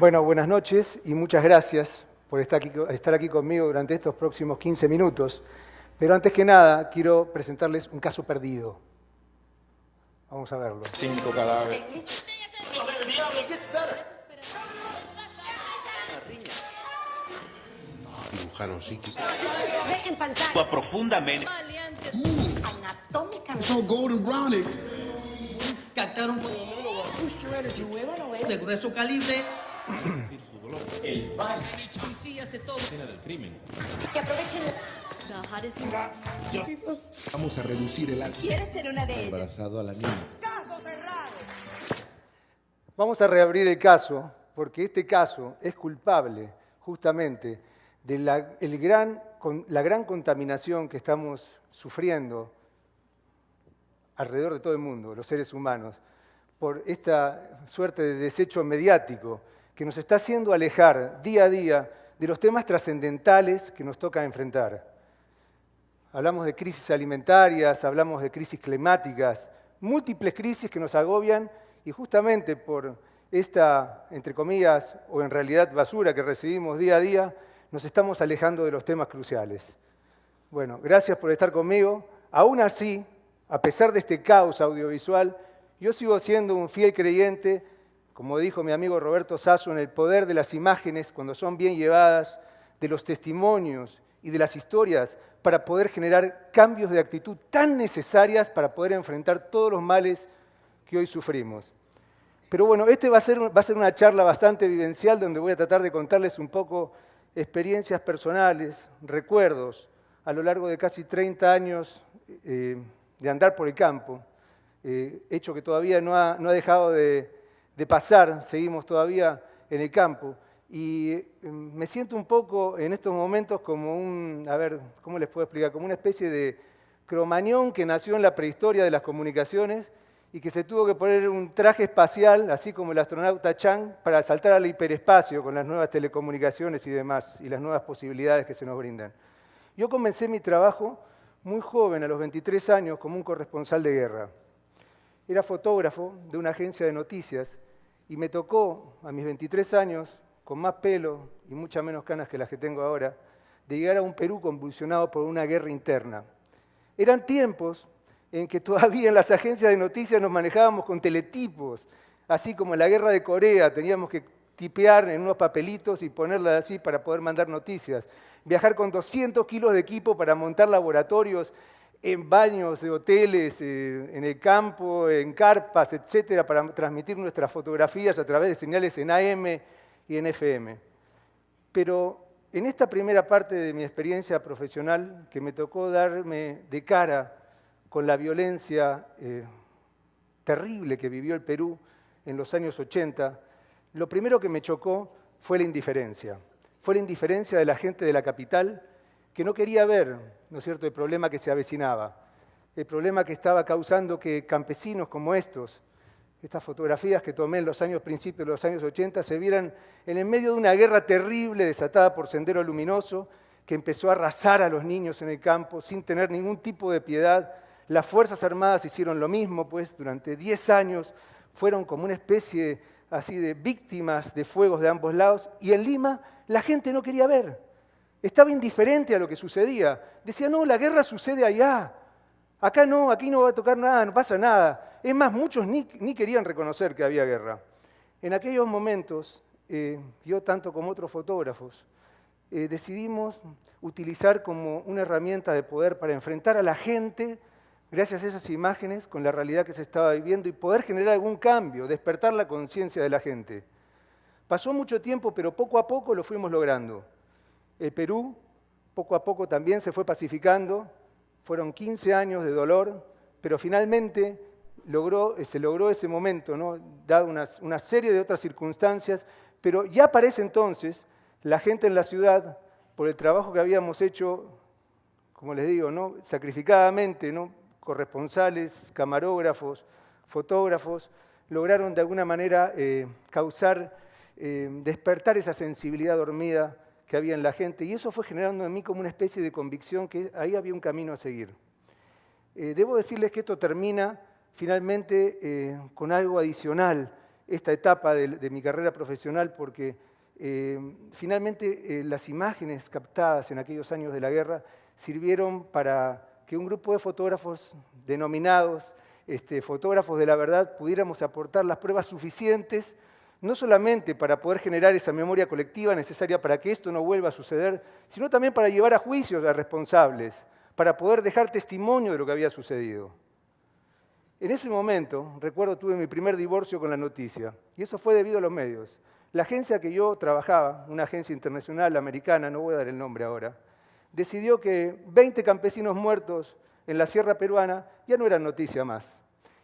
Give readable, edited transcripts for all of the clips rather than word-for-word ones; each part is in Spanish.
Bueno, buenas noches y muchas gracias por estar aquí conmigo durante estos próximos 15 minutos. Pero antes que nada, quiero presentarles un caso perdido. Vamos a verlo. 5 cadáveres. Cirujano psíquico. En pantalla. Profundamente. Anatómicamente. So golden brownie. Captaron de grueso calibre. El baño. Que aprovechen Vamos a reducir el alcohol. ¿Quieres ser una de ellas? Embarazado a la niña. Vamos a reabrir el caso porque este caso es culpable justamente de la gran contaminación que estamos sufriendo alrededor de todo el mundo, los seres humanos, por esta suerte de desecho mediático que nos está haciendo alejar día a día de los temas trascendentales que nos toca enfrentar. Hablamos de crisis alimentarias, hablamos de crisis climáticas, múltiples crisis que nos agobian y justamente por esta, entre comillas, o en realidad basura que recibimos día a día, nos estamos alejando de los temas cruciales. Bueno, gracias por estar conmigo. Aún así, a pesar de este caos audiovisual, yo sigo siendo un fiel creyente, como dijo mi amigo Roberto Sasso, en el poder de las imágenes cuando son bien llevadas, de los testimonios y de las historias para poder generar cambios de actitud tan necesarias para poder enfrentar todos los males que hoy sufrimos. Pero bueno, va a ser una charla bastante vivencial donde voy a tratar de contarles un poco experiencias personales, recuerdos, a lo largo de casi 30 años de andar por el campo, hecho que todavía no ha dejado de pasar, seguimos todavía en el campo. Y me siento un poco en estos momentos como ¿cómo les puedo explicar? Como una especie de cromañón que nació en la prehistoria de las comunicaciones y que se tuvo que poner un traje espacial, así como el astronauta Chang, para saltar al hiperespacio con las nuevas telecomunicaciones y demás, y las nuevas posibilidades que se nos brindan. Yo comencé mi trabajo muy joven, a los 23 años, como un corresponsal de guerra. Era fotógrafo de una agencia de noticias y me tocó, a mis 23 años, con más pelo y muchas menos canas que las que tengo ahora, de llegar a un Perú convulsionado por una guerra interna. Eran tiempos en que todavía en las agencias de noticias nos manejábamos con teletipos, así como en la guerra de Corea teníamos que tipear en unos papelitos y ponerlas así para poder mandar noticias. Viajar con 200 kilos de equipo para montar laboratorios en baños de hoteles, en el campo, en carpas, etcétera, para transmitir nuestras fotografías a través de señales en AM y en FM. Pero en esta primera parte de mi experiencia profesional, que me tocó darme de cara con la violencia terrible que vivió el Perú en los años 80, lo primero que me chocó fue la indiferencia. Fue la indiferencia de la gente de la capital que no quería ver, ¿no es cierto?, el problema que se avecinaba, el problema que estaba causando que campesinos como estas fotografías que tomé en los principios de los años 80, se vieran en el medio de una guerra terrible desatada por Sendero Luminoso, que empezó a arrasar a los niños en el campo sin tener ningún tipo de piedad. Las Fuerzas Armadas hicieron lo mismo, pues durante 10 años fueron como una especie así de víctimas de fuegos de ambos lados, y en Lima la gente no quería ver. Estaba indiferente a lo que sucedía. Decía, no, la guerra sucede allá. Acá no, aquí no va a tocar nada, no pasa nada. Es más, muchos ni querían reconocer que había guerra. En aquellos momentos, yo tanto como otros fotógrafos, decidimos utilizar como una herramienta de poder para enfrentar a la gente, gracias a esas imágenes, con la realidad que se estaba viviendo y poder generar algún cambio, despertar la conciencia de la gente. Pasó mucho tiempo, pero poco a poco lo fuimos logrando. El Perú, poco a poco también se fue pacificando, fueron 15 años de dolor, pero finalmente se logró ese momento, ¿no?, dado una serie de otras circunstancias, pero ya para ese entonces la gente en la ciudad, por el trabajo que habíamos hecho, como les digo, ¿no?, sacrificadamente, ¿no?, corresponsales, camarógrafos, fotógrafos, lograron de alguna manera despertar esa sensibilidad dormida que había en la gente, y eso fue generando en mí como una especie de convicción que ahí había un camino a seguir. Debo decirles que esto termina finalmente con algo adicional, esta etapa de mi carrera profesional porque finalmente las imágenes captadas en aquellos años de la guerra sirvieron para que un grupo de fotógrafos denominados fotógrafos de la verdad pudiéramos aportar las pruebas suficientes, no solamente para poder generar esa memoria colectiva necesaria para que esto no vuelva a suceder, sino también para llevar a juicio a los responsables, para poder dejar testimonio de lo que había sucedido. En ese momento, recuerdo, tuve mi primer divorcio con la noticia, y eso fue debido a los medios. La agencia que yo trabajaba, una agencia internacional americana, no voy a dar el nombre ahora, decidió que 20 campesinos muertos en la sierra peruana ya no eran noticia más.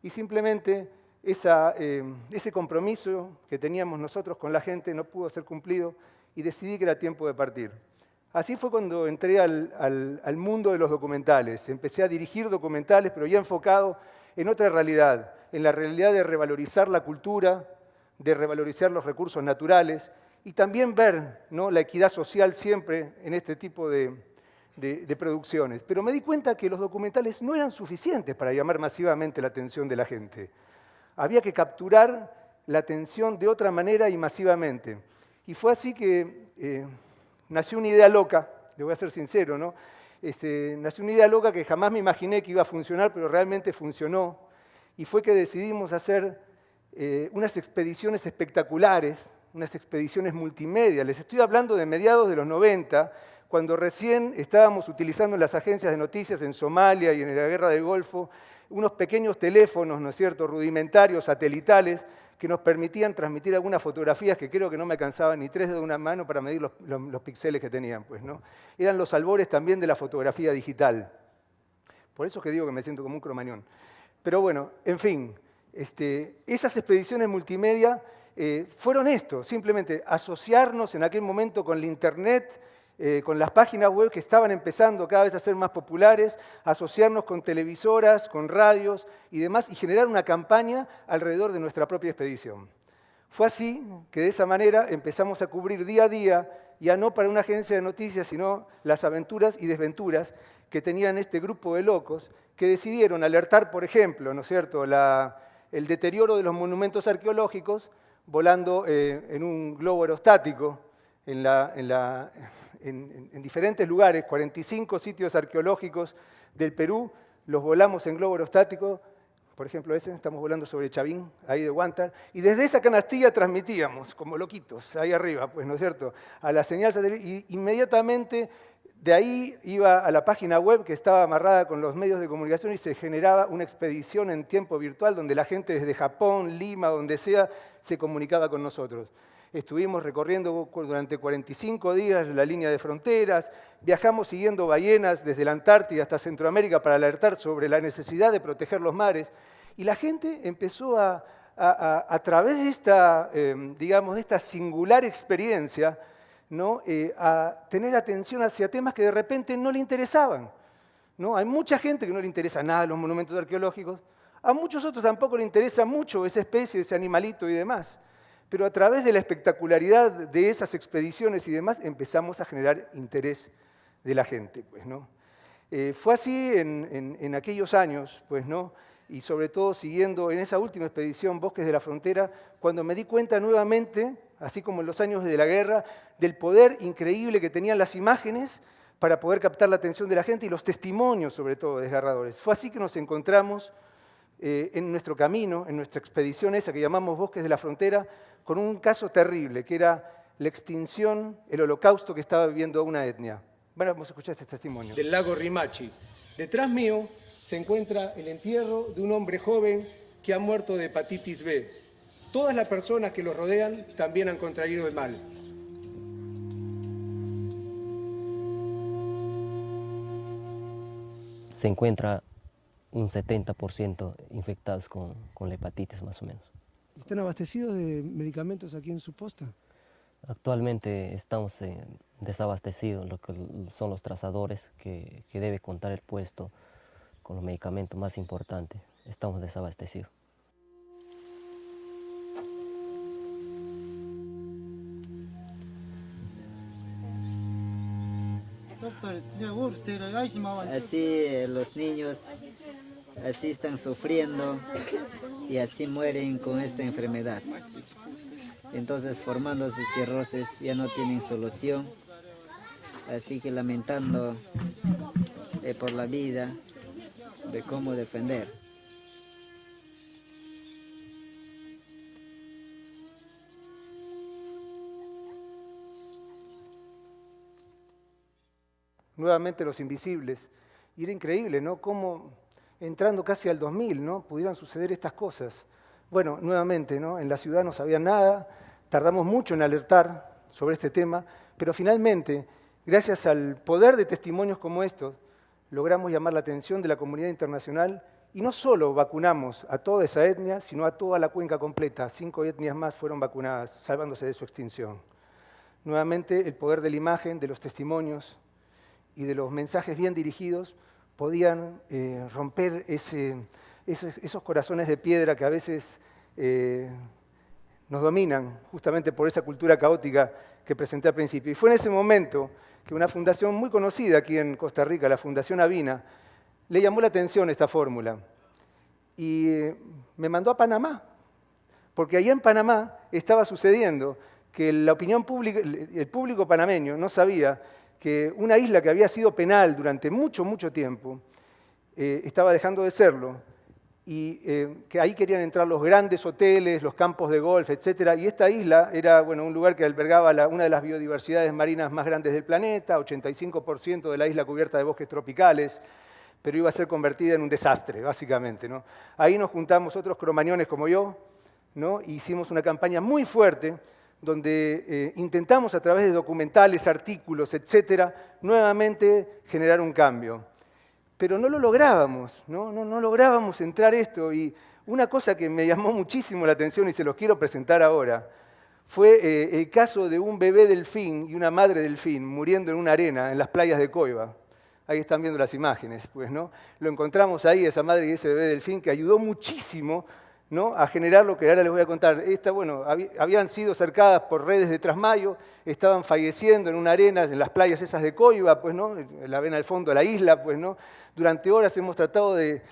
Y simplemente ese compromiso que teníamos nosotros con la gente no pudo ser cumplido y decidí que era tiempo de partir. Así fue cuando entré al mundo de los documentales. Empecé a dirigir documentales, pero ya enfocado en otra realidad, en la realidad de revalorizar la cultura, de revalorizar los recursos naturales y también ver, ¿no?, la equidad social siempre en este tipo de producciones. Pero me di cuenta que los documentales no eran suficientes para llamar masivamente la atención de la gente. Había que capturar la atención de otra manera y masivamente. Y fue así que nació una idea loca, le voy a ser sincero, ¿no? Nació una idea loca que jamás me imaginé que iba a funcionar, pero realmente funcionó. Y fue que decidimos hacer unas expediciones espectaculares, unas expediciones multimedia. Les estoy hablando de mediados de los 90, cuando recién estábamos utilizando en las agencias de noticias en Somalia y en la Guerra del Golfo unos pequeños teléfonos, ¿no es cierto?, rudimentarios, satelitales, que nos permitían transmitir algunas fotografías que creo que no me alcanzaban ni 3 de una mano para medir los píxeles que tenían, pues, ¿no? Eran los albores también de la fotografía digital. Por eso es que digo que me siento como un cromañón. Pero bueno, en fin, esas expediciones multimedia fueron esto, simplemente asociarnos en aquel momento con la Internet, con las páginas web que estaban empezando cada vez a ser más populares, asociarnos con televisoras, con radios y demás, y generar una campaña alrededor de nuestra propia expedición. Fue así que de esa manera empezamos a cubrir día a día, ya no para una agencia de noticias, sino las aventuras y desventuras que tenían este grupo de locos que decidieron alertar, por ejemplo, ¿no es cierto?, el deterioro de los monumentos arqueológicos volando en un globo aerostático en diferentes lugares, 45 sitios arqueológicos del Perú, los volamos en globo aerostático, por ejemplo estamos volando sobre Chavín, ahí de Huántar, y desde esa canastilla transmitíamos, como loquitos, ahí arriba, pues, ¿no es cierto?, a la señal satelital, y inmediatamente de ahí iba a la página web que estaba amarrada con los medios de comunicación y se generaba una expedición en tiempo virtual donde la gente desde Japón, Lima, donde sea, se comunicaba con nosotros. Estuvimos recorriendo durante 45 días la línea de fronteras, viajamos siguiendo ballenas desde la Antártida hasta Centroamérica para alertar sobre la necesidad de proteger los mares. Y la gente empezó a través de esta, digamos, de esta singular experiencia, ¿no?, a tener atención hacia temas que de repente no le interesaban, ¿no? Hay mucha gente que no le interesa nada los monumentos arqueológicos, a muchos otros tampoco le interesa mucho esa especie, ese animalito y demás. Pero a través de la espectacularidad de esas expediciones y demás, empezamos a generar interés de la gente, pues, ¿no? Fue así en aquellos años, pues, ¿no?, y sobre todo siguiendo en esa última expedición, Bosques de la Frontera, cuando me di cuenta nuevamente, así como en los años de la guerra, del poder increíble que tenían las imágenes para poder captar la atención de la gente y los testimonios, sobre todo, desgarradores. Fue así que nos encontramos en nuestro camino, en nuestra expedición esa que llamamos Bosques de la Frontera, con un caso terrible, que era la extinción, el holocausto que estaba viviendo una etnia. Bueno, vamos a escuchar este testimonio. Del lago Rimachi. Detrás mío se encuentra el entierro de un hombre joven que ha muerto de hepatitis B. Todas las personas que lo rodean también han contraído el mal. Se encuentra un 70% infectados con la hepatitis, más o menos. ¿Están abastecidos de medicamentos aquí en su posta? Actualmente estamos desabastecidos, lo que son los trazadores que debe contar el puesto con los medicamentos más importantes. Estamos desabastecidos. Así los niños así están sufriendo y así mueren con esta enfermedad. entonces formándose cirrosis ya no tienen solución, así que lamentando por la vida, de cómo defender. Nuevamente Los Invisibles. Y era increíble, ¿no? Cómo entrando casi al 2000, ¿no? Pudieran suceder estas cosas. Bueno, nuevamente, ¿no? En la ciudad no sabían nada, tardamos mucho en alertar sobre este tema, pero finalmente, gracias al poder de testimonios como estos, logramos llamar la atención de la comunidad internacional y no solo vacunamos a toda esa etnia, sino a toda la cuenca completa. 5 etnias más fueron vacunadas, salvándose de su extinción. Nuevamente, el poder de la imagen, de los testimonios y de los mensajes bien dirigidos podían romper esos corazones de piedra que a veces nos dominan, justamente por esa cultura caótica que presenté al principio. Y fue en ese momento que una fundación muy conocida aquí en Costa Rica, la Fundación Avina, le llamó la atención esta fórmula y me mandó a Panamá, porque allá en Panamá estaba sucediendo que la opinión pública, el público panameño no sabía que una isla que había sido penal durante mucho, mucho tiempo, estaba dejando de serlo, y que ahí querían entrar los grandes hoteles, los campos de golf, etc. Y esta isla era bueno, un lugar que albergaba una de las biodiversidades marinas más grandes del planeta, 85% de la isla cubierta de bosques tropicales, pero iba a ser convertida en un desastre, básicamente, ¿no? Ahí nos juntamos otros cromañones como yo, ¿no? E hicimos una campaña muy fuerte donde intentamos a través de documentales, artículos, etcétera, nuevamente generar un cambio. Pero no lo lográbamos, no lográbamos entrar esto. Y una cosa que me llamó muchísimo la atención y se los quiero presentar ahora, fue el caso de un bebé delfín y una madre delfín muriendo en una arena en las playas de Coiba. Ahí están viendo las imágenes, pues, ¿no? Lo encontramos ahí, esa madre y ese bebé delfín, que ayudó muchísimo, ¿no? A generar lo que ahora les voy a contar. Habían sido cercadas por redes de trasmayo, estaban falleciendo en una arena, en las playas esas de Coiba, pues, ¿no? La ven al fondo de la isla, pues, ¿no? Durante horas hemos tratado de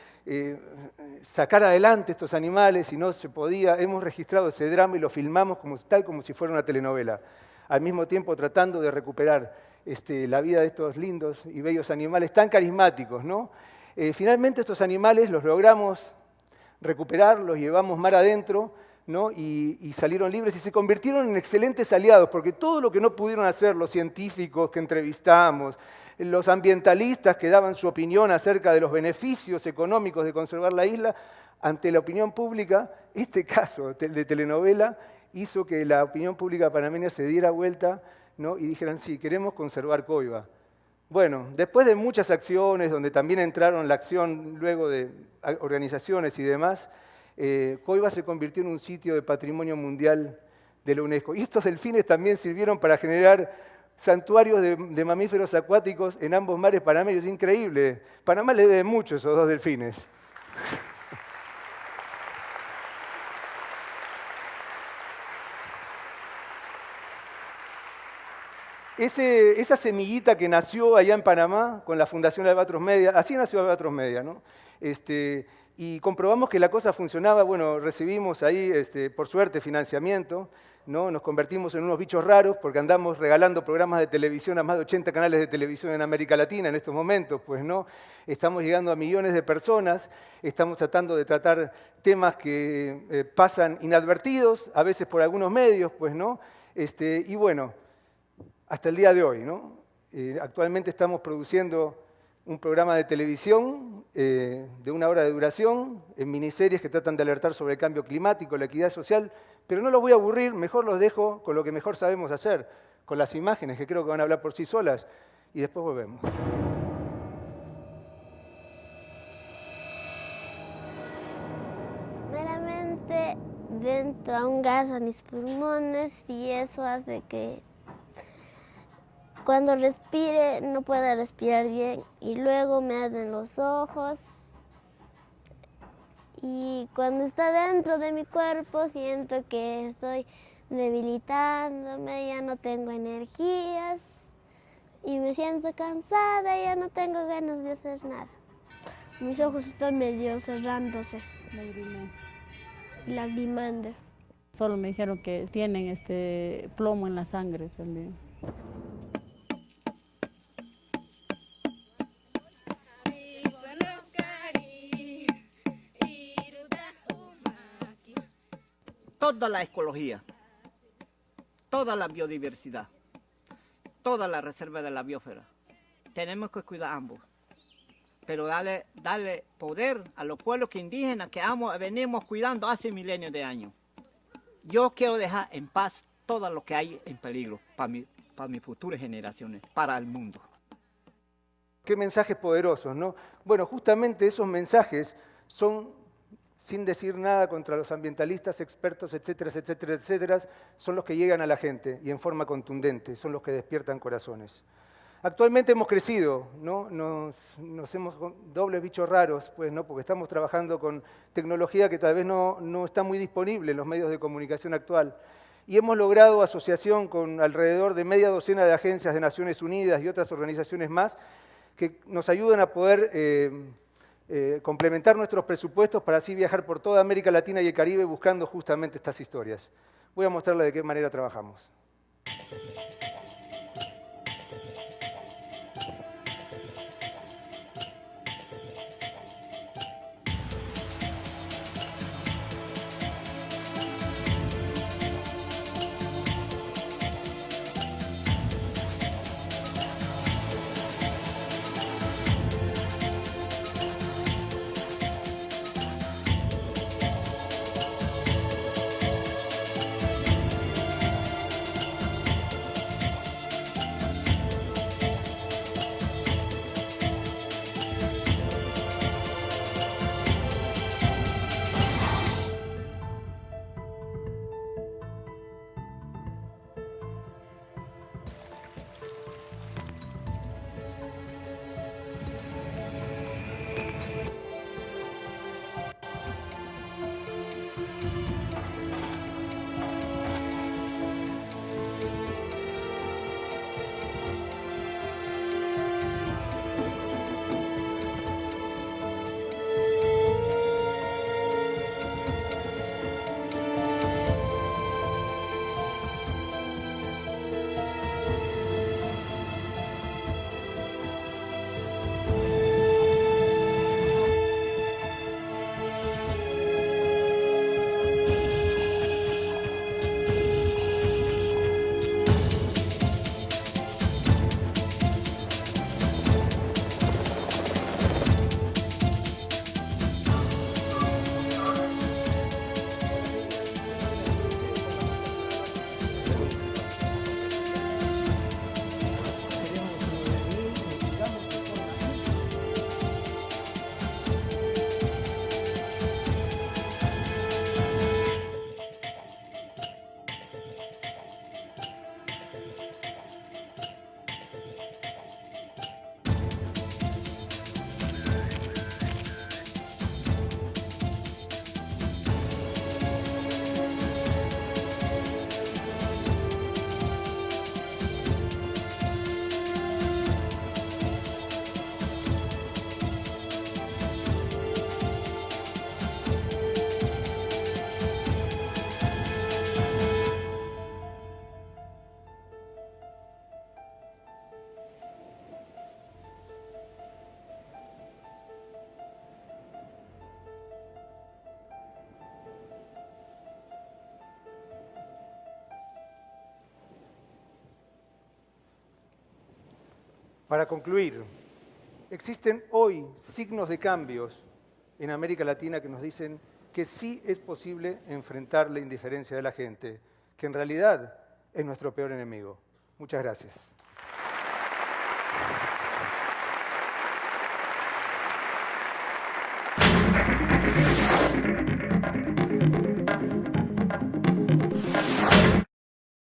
sacar adelante estos animales y no se podía. Hemos registrado ese drama y lo filmamos tal como si fuera una telenovela. Al mismo tiempo tratando de recuperar la vida de estos lindos y bellos animales tan carismáticos, ¿no? Finalmente estos animales los logramos recuperar, los llevamos mar adentro, ¿no? y salieron libres y se convirtieron en excelentes aliados, porque todo lo que no pudieron hacer los científicos que entrevistamos, los ambientalistas que daban su opinión acerca de los beneficios económicos de conservar la isla, ante la opinión pública, este caso de telenovela hizo que la opinión pública panameña se diera vuelta, ¿no? y dijeran, sí, queremos conservar Coiba. Bueno, después de muchas acciones, donde también entraron la acción luego de organizaciones y demás, Coiba se convirtió en un sitio de patrimonio mundial de la UNESCO. Y estos delfines también sirvieron para generar santuarios de mamíferos acuáticos en ambos mares panameños. Increíble. Panamá le debe mucho a esos dos delfines. Esa semillita que nació allá en Panamá con la Fundación Albatros Media, así nació Albatros Media, ¿no? Y comprobamos que la cosa funcionaba. Bueno, recibimos ahí, por suerte, financiamiento, ¿no? Nos convertimos en unos bichos raros porque andamos regalando programas de televisión a más de 80 canales de televisión en América Latina en estos momentos, pues, ¿no? Estamos llegando a millones de personas, estamos tratando de tratar temas que pasan inadvertidos, a veces por algunos medios, pues, ¿no? Y bueno, hasta el día de hoy, ¿no? Actualmente estamos produciendo un programa de televisión de 1 hora de duración, en miniseries que tratan de alertar sobre el cambio climático, la equidad social, pero no los voy a aburrir, mejor los dejo con lo que mejor sabemos hacer, con las imágenes que creo que van a hablar por sí solas, y después volvemos. Primeramente, entra un gas a mis pulmones y eso hace que cuando respire no pueda respirar bien y luego me arden los ojos y cuando está dentro de mi cuerpo siento que estoy debilitándome, ya no tengo energías y me siento cansada y ya no tengo ganas de hacer nada. Mis ojos están medio cerrándose, lagrimando. Solo me dijeron que tienen plomo en la sangre también. Toda la ecología, toda la biodiversidad, toda la reserva de la biosfera. Tenemos que cuidar ambos, pero darle poder a los pueblos indígenas que venimos cuidando hace milenios de años. Yo quiero dejar en paz todo lo que hay en peligro para mis futuras generaciones, para el mundo. Qué mensajes poderosos, ¿no? Bueno, justamente esos mensajes son, sin decir nada contra los ambientalistas, expertos, etcétera, etcétera, etcétera, son los que llegan a la gente y en forma contundente, son los que despiertan corazones. Actualmente hemos crecido, ¿no? Nos hemos dobles bichos raros, pues, ¿no? Porque estamos trabajando con tecnología que tal vez no está muy disponible en los medios de comunicación actual. Y hemos logrado asociación con alrededor de media docena de agencias de Naciones Unidas y otras organizaciones más que nos ayudan a poder complementar nuestros presupuestos para así viajar por toda América Latina y el Caribe buscando justamente estas historias. Voy a mostrarles de qué manera trabajamos. Para concluir, existen hoy signos de cambios en América Latina que nos dicen que sí es posible enfrentar la indiferencia de la gente, que en realidad es nuestro peor enemigo. Muchas gracias.